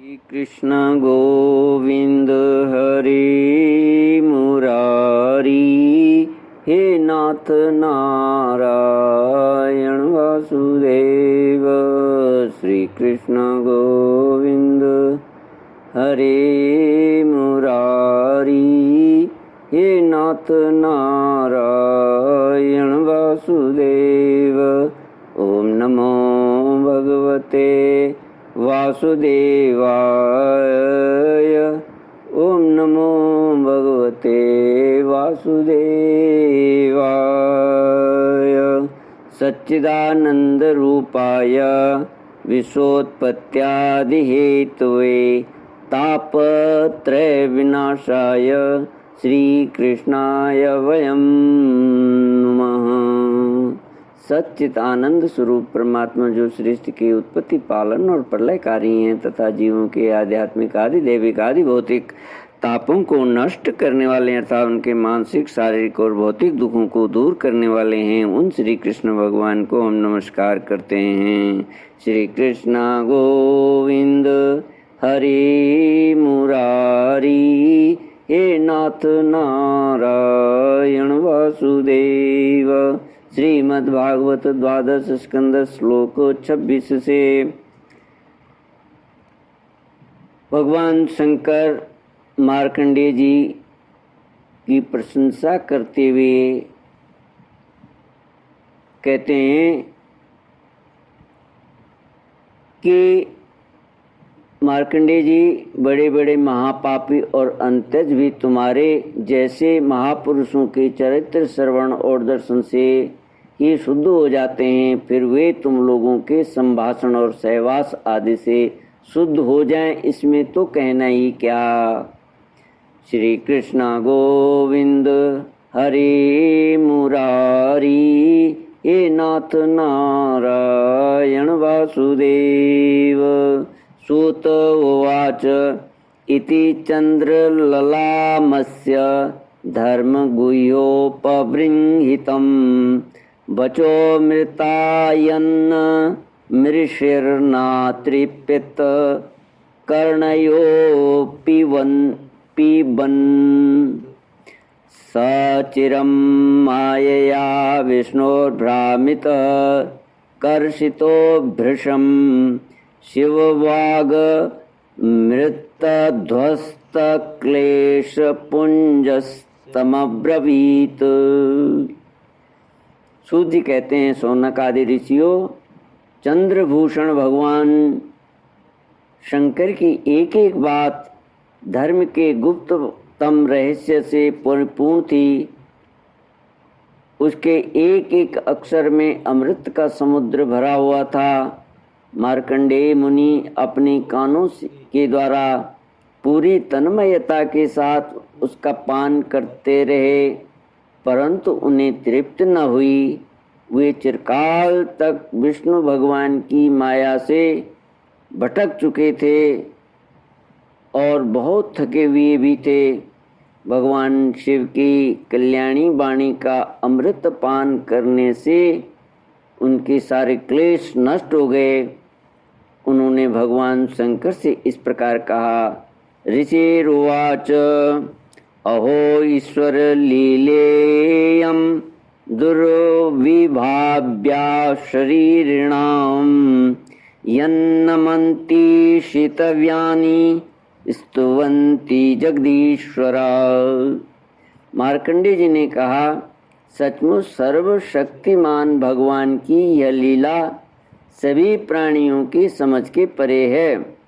श्री कृष्ण गोविंद हरि मुरारी, हे नाथ नारायण वासुदेव। श्री कृष्ण गोविंद हरि मुरारी, हे नाथ नारायण वासुदेव। ओम नमो भगवते वासुदेवाय। ओम नमो भगवते वासुदेवाय। सच्चिदानंद रूपाय विश्वोत्पत्त्यादिहेतवे तापत्रय विनाशाय श्री कृष्णाय वयं नमः। सच्चिदानंद स्वरूप परमात्मा जो सृष्टि की उत्पत्ति, पालन और प्रलयकारी हैं तथा जीवों के आध्यात्मिक आदि दैविक आदि भौतिक तापों को नष्ट करने वाले हैं अर्थात उनके मानसिक, शारीरिक और भौतिक दुखों को दूर करने वाले हैं, उन श्री कृष्ण भगवान को हम नमस्कार करते हैं। श्री कृष्ण गोविंद हरि मुरारी, हे नाथ नारायण वासुदेव। श्रीमद्भागवत द्वादश स्कंद श्लोक 26 से भगवान शंकर मार्कंडेय जी की प्रशंसा करते हुए कहते हैं कि मार्कंडेय जी, बड़े बड़े महापापी और अंत्यज भी तुम्हारे जैसे महापुरुषों के चरित्र श्रवण और दर्शन से ही शुद्ध हो जाते हैं, फिर वे तुम लोगों के संभाषण और सहवास आदि से शुद्ध हो जाएं, इसमें तो कहना ही क्या। श्री कृष्ण गोविंद हरि मुरारी, हे नाथ नारायण वासुदेव। सूत उवाच इति चंद्रललामस्य धर्मगुह्योपबृंहितम् वचो मृतायन्न मृषिर्नातृप्यत कर्णयो पिबन् सचिरं मायया विष्णोर्भ्रामितः कर्षितो भृशं शिववाग मृतध्वस्तक्लेशपुञ्जस्तमब्रवीत्। सूत जी कहते हैं, शौनक आदि ऋषियों, चंद्रभूषण भगवान शंकर की एक एक बात धर्म के गुप्ततम रहस्य से परिपूर्ण थी। उसके एक एक अक्षर में अमृत का समुद्र भरा हुआ था। मार्कंडेय मुनि अपने कानों के द्वारा पूरी तन्मयता के साथ उसका पान करते रहे, परंतु उन्हें तृप्त न हुई। वे चिरकाल तक विष्णु भगवान की माया से भटक चुके थे और बहुत थके हुए भी थे। भगवान शिव की कल्याणी वाणी का अमृत पान करने से उनके सारे क्लेश नष्ट हो गए। उन्होंने भगवान शंकर से इस प्रकार कहा। ऋषिरुवाच अहो ईश्वर लीलेयं दुर्विभाव्या शरीरिणां यन्नमन्ति शितव्यानि स्तुवन्ति जगदीश्वरा। मार्कंडेय जी ने कहा, सचमुच सर्वशक्तिमान भगवान की यह लीला सभी प्राणियों की समझ के परे है।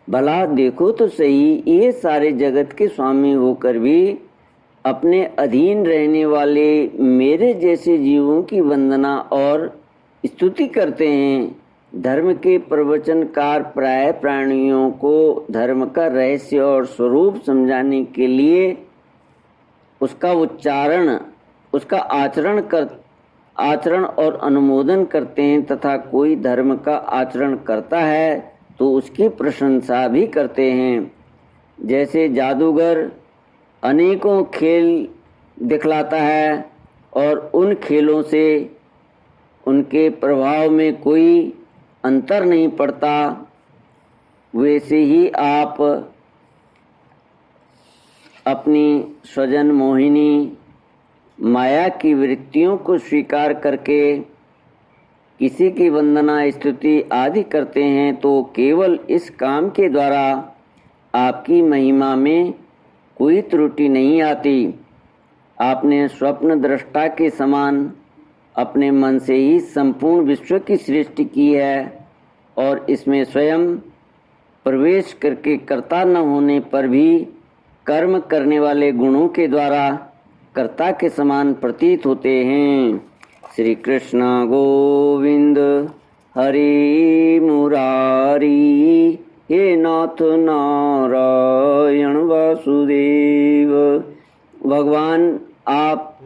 भला देखो तो सही, ये सारे जगत के स्वामी होकर भी अपने अधीन रहने वाले मेरे जैसे जीवों की वंदना और स्तुति करते हैं। धर्म के प्रवचनकार प्राय प्राणियों को धर्म का रहस्य और स्वरूप समझाने के लिए उसका उच्चारण, उसका आचरण और अनुमोदन करते हैं तथा कोई धर्म का आचरण करता है तो उसकी प्रशंसा भी करते हैं। जैसे जादूगर अनेकों खेल दिखलाता है और उन खेलों से उनके प्रभाव में कोई अंतर नहीं पड़ता, वैसे ही आप अपनी स्वजन मोहिनी माया की वृत्तियों को स्वीकार करके किसी की वंदना स्तुति आदि करते हैं तो केवल इस काम के द्वारा आपकी महिमा में कोई त्रुटि नहीं आती। आपने स्वप्न दृष्टा के समान अपने मन से ही संपूर्ण विश्व की सृष्टि की है और इसमें स्वयं प्रवेश करके कर्ता न होने पर भी कर्म करने वाले गुणों के द्वारा कर्ता के समान प्रतीत होते हैं। श्री कृष्ण गोविंद हरि मुरारी, हे नाथ नारायण वासुदेव। भगवान आप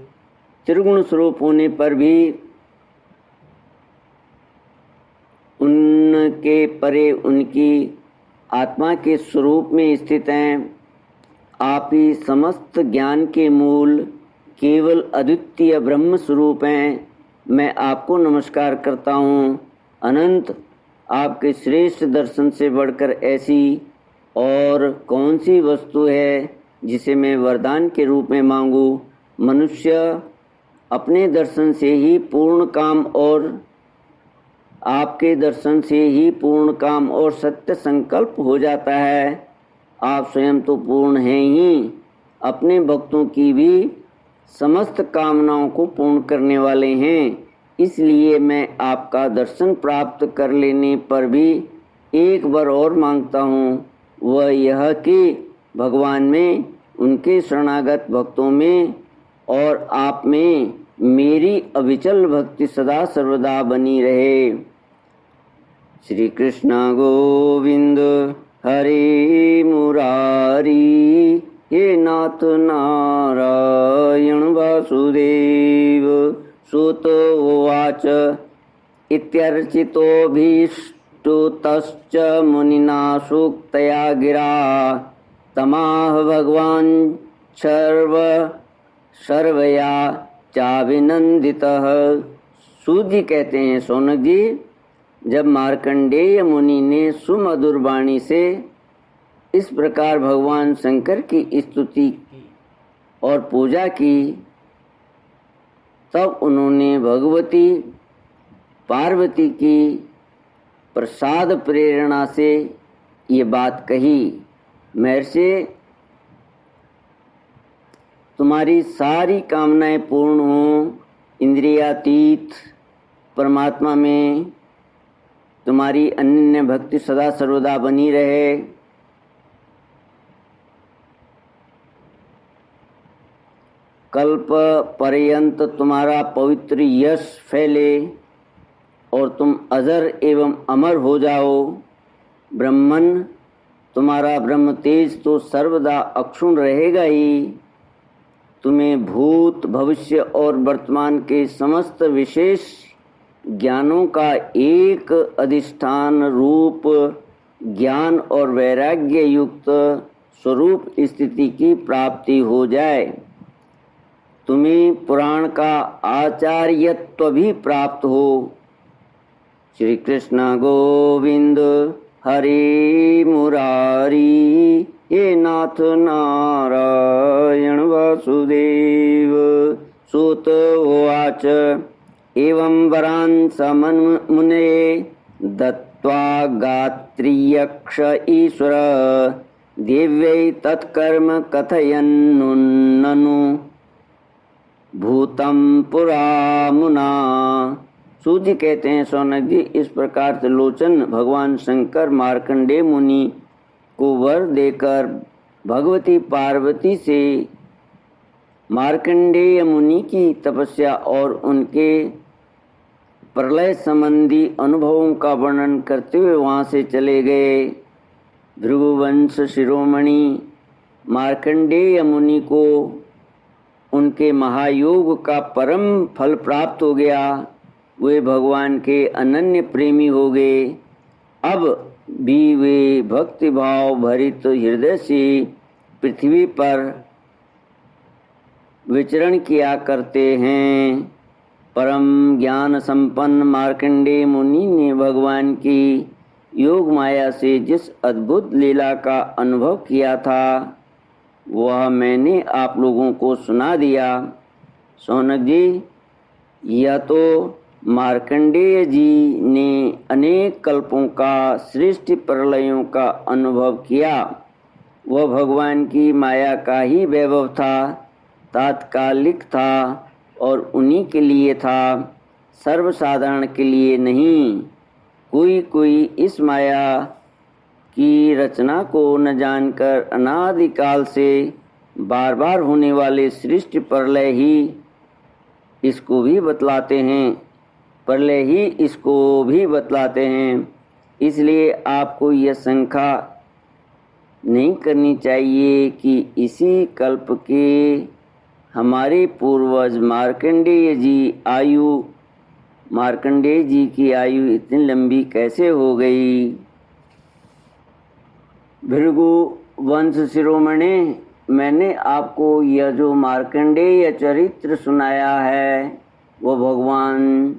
त्रिगुण स्वरूप होने पर भी उनके परे उनकी आत्मा के स्वरूप में स्थित हैं। आप ही समस्त ज्ञान के मूल केवल अद्वितीय ब्रह्म स्वरूप हैं। मैं आपको नमस्कार करता हूँ। अनंत आपके श्रेष्ठ दर्शन से बढ़कर ऐसी और कौन सी वस्तु है जिसे मैं वरदान के रूप में मांगूं। मनुष्य अपने दर्शन से ही पूर्ण काम और आपके दर्शन से ही पूर्ण काम और सत्य संकल्प हो जाता है। आप स्वयं तो पूर्ण हैं ही, अपने भक्तों की भी समस्त कामनाओं को पूर्ण करने वाले हैं। इसलिए मैं आपका दर्शन प्राप्त कर लेने पर भी एक बार और मांगता हूँ, वह यह कि भगवान में, उनके शरणागत भक्तों में और आप में मेरी अविचल भक्ति सदा सर्वदा बनी रहे। श्री कृष्ण गोविंद हरे मुरारी, हे नाथ नारायण वासुदेव। सूत उवाच इत्यर्चितोऽभीष्टुतश्च मुनिना सूक्तया गिरा, तमाह भगवान सर्वया चाभिनंदितः। सूत जी कहते हैं, सौनक जी, जब मार्कंडेय मुनि ने सुमधुर वाणी से इस प्रकार भगवान शंकर की स्तुति और पूजा की, तब उन्होंने भगवती पार्वती की प्रसाद प्रेरणा से ये बात कही, महर्षि तुम्हारी सारी कामनाएं पूर्ण हों, इंद्रियातीत परमात्मा में तुम्हारी अनन्य भक्ति सदा सर्वदा बनी रहे। कल्प पर्यंत तुम्हारा पवित्र यश फैले और तुम अजर एवं अमर हो जाओ। ब्रह्मन तुम्हारा ब्रह्म तेज तो सर्वदा अक्षुण रहेगा ही। तुम्हें भूत भविष्य और वर्तमान के समस्त विशेष ज्ञानों का एक अधिष्ठान रूप ज्ञान और वैराग्य युक्त स्वरूप स्थिति की प्राप्ति हो जाए। तुम्हें पुराण का आचार्यत्व भी प्राप्त हो। श्री कृष्ण गोविंद हरि मुरारी, हे नाथ नारायण वासुदेव। सूत उवाच एवं वरान् स मुने दत्त्वा गात्रीयक्ष ईश्वर, देव्यै तत्कर्म कथयन्नुन्ननु भूतम पुरा मुना। सूत जी कहते हैं, सौनक जी, इस प्रकार त्रिलोचन भगवान शंकर मार्कंडेय मुनि को वर देकर भगवती पार्वती से मार्कंडेय मुनि की तपस्या और उनके प्रलय संबंधी अनुभवों का वर्णन करते हुए वहाँ से चले गए। भृगुवंश शिरोमणि मार्कंडेय मुनि को उनके महायोग का परम फल प्राप्त हो गया। वे भगवान के अनन्य प्रेमी हो गए। अब भी वे भक्ति भाव भरित हृदय से पृथ्वी पर विचरण किया करते हैं। परम ज्ञान संपन्न मार्कंडेय मुनि ने भगवान की योग माया से जिस अद्भुत लीला का अनुभव किया था वह मैंने आप लोगों को सुना दिया। शौनक जी, यह तो मार्कंडेय जी ने अनेक कल्पों का सृष्टि प्रलयों का अनुभव किया। वह भगवान की माया का ही वैभव था, तात्कालिक था और उन्हीं के लिए था, सर्वसाधारण के लिए नहीं। कोई इस माया की रचना को न जानकर अनादिकाल से बार बार होने वाले सृष्टि प्रलय ही इसको भी बतलाते हैं, प्रलय ही इसको भी बतलाते हैं। इसलिए आपको यह शंका नहीं करनी चाहिए कि इसी कल्प के हमारे पूर्वज मार्कंडेय जी की आयु इतनी लंबी कैसे हो गई। भृगु वंश शिरोमणि, मैंने आपको यह जो मार्कंडेय चरित्र सुनाया है वो भगवान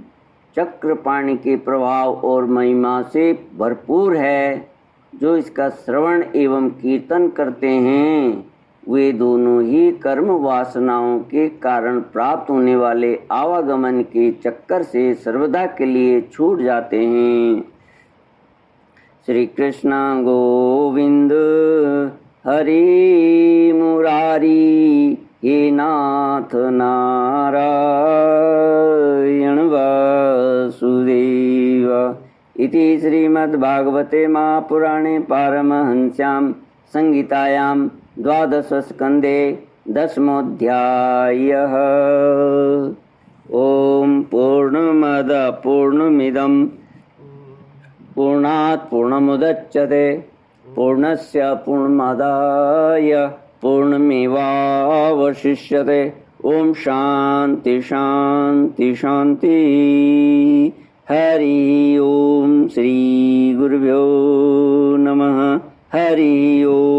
चक्रपाणि के प्रभाव और महिमा से भरपूर है। जो इसका श्रवण एवं कीर्तन करते हैं वे दोनों ही कर्म वासनाओं के कारण प्राप्त होने वाले आवागमन के चक्कर से सर्वदा के लिए छूट जाते हैं। श्री कृष्ण गोविंद हरि मुरारी, हे नाथ नारायण वासुदेव। इति श्रीमद्भागवते महापुराणे पारमहंस्यां संहितायां द्वादशस्कन्धे दशमोऽध्यायः। ॐ पूर्णमद पूर्णमिदं पूर्णात् पूर्णमुदच्यते पूर्णस्य पूर्णमादाय पूर्णमेवावशिष्यते। ओम शांति शांति शांति। हरि ओम। श्री गुरुभ्यो नमः। हरि ओम।